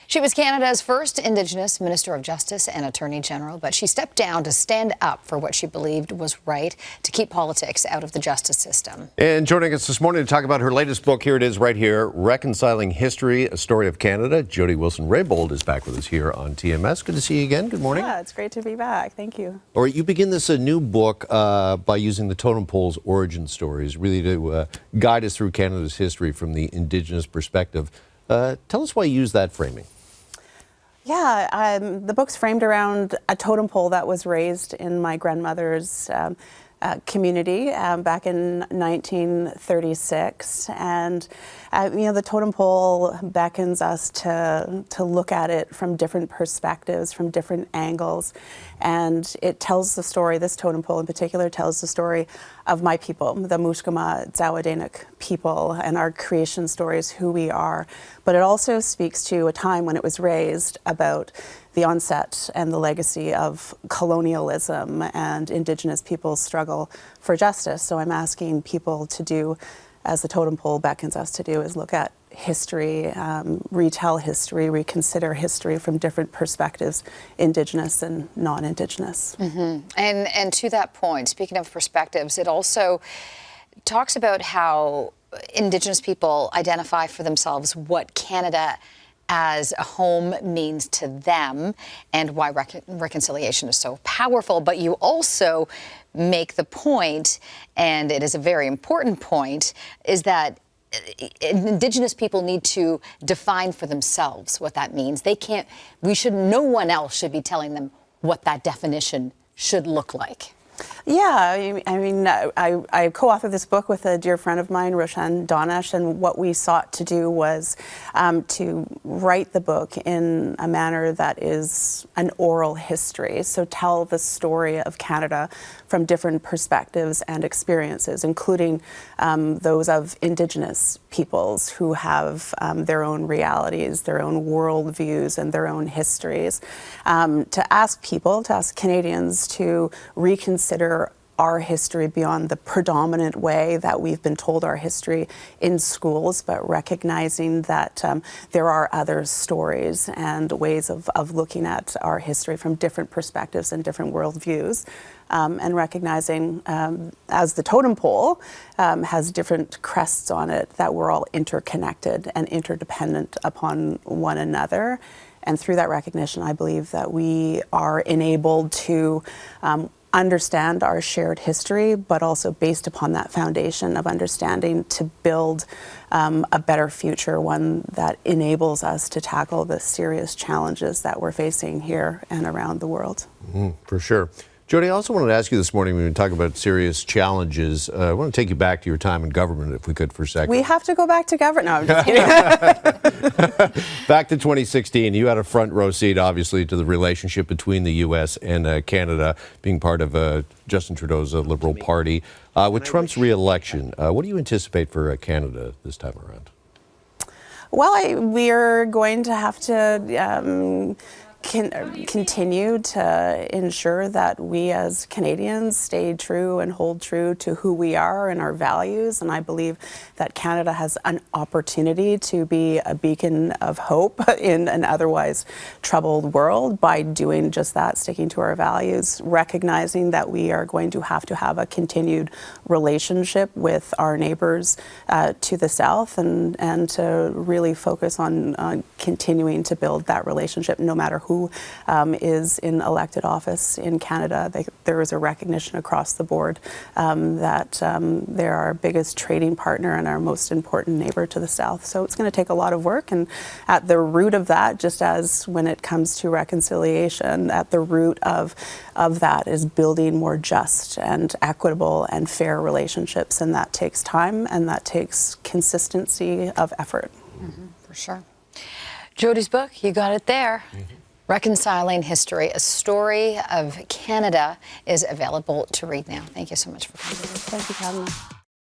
She was Canada's first Indigenous Minister of Justice and Attorney General, but she stepped down to stand up for what she believed was right to keep politics out of the justice system. And joining us this morning to talk about her latest book, here it is right here, Reconciling History, A Story of Canada. Jody Wilson-Raybould is back with us here on TMS. Good to see you again. Good morning. Yeah, it's great to be back. Thank you. All right, you begin this new book by using the totem pole's origin stories, really to guide us through Canada's history from the Indigenous perspective. Tell us why you use that framing. Yeah, the book's framed around a totem pole that was raised in my grandmother's community back in 1936, and the totem pole beckons us to look at it from different perspectives, from different angles, and it tells the story. This totem pole in particular tells the story of my people, the Mushkama Zawadenik people, and our creation stories, who we are. But it also speaks to a time when it was raised about the onset and the legacy of colonialism and Indigenous people's struggle for justice. So I'm asking people to do, as the totem pole beckons us to do, is look at history, retell history, reconsider history from different perspectives, Indigenous and non-Indigenous. Mm-hmm. And to that point, speaking of perspectives, it also talks about how Indigenous people identify for themselves what Canada as a home means to them and why reconciliation is so powerful. But you also make the point, and it is a very important point, is that Indigenous people need to define for themselves what that means. No one else should be telling them what that definition should look like. Yeah, I mean, I co-authored this book with a dear friend of mine, Roshan Donesh, and what we sought to do was to write the book in a manner that is an oral history. So tell the story of Canada from different perspectives and experiences, including those of Indigenous peoples who have their own realities, their own worldviews, and their own histories. To ask Canadians to reconsider our history beyond the predominant way that we've been told our history in schools, but recognizing that there are other stories and ways of looking at our history from different perspectives and different worldviews, and recognizing, as the totem pole has different crests on it, that we're all interconnected and interdependent upon one another. And through that recognition, I believe that we are enabled to understand our shared history, but also based upon that foundation of understanding to build a better future, one that enables us to tackle the serious challenges that we're facing here and around the world. For sure. Jody, I also wanted to ask you this morning, when we talk about serious challenges, I want to take you back to your time in government, if we could, for a second. We have to go back to government. No, I'm just kidding. Back to 2016, you had a front row seat, obviously, to the relationship between the U.S. and Canada, being part of Justin Trudeau's Liberal Party. With Trump's re-election, what do you anticipate for Canada this time around? Well, we're going to have to continue to ensure that we as Canadians stay true and hold true to who we are and our values. And I believe that Canada has an opportunity to be a beacon of hope in an otherwise troubled world by doing just that, sticking to our values, recognizing that we are going to have a continued relationship with our neighbors to the south, and to really focus on continuing to build that relationship no matter who is in elected office in Canada. There is a recognition across the board that they're our biggest trading partner and our most important neighbor to the south. So it's going to take a lot of work, and at the root of that, just as when it comes to reconciliation, at the root of that is building more just and equitable and fair relationships, and that takes time and that takes consistency of effort. For sure. Jody's book, you got it there. Reconciling History, A Story of Canada, is available to read now. Thank you so much for coming. Thank you for having me.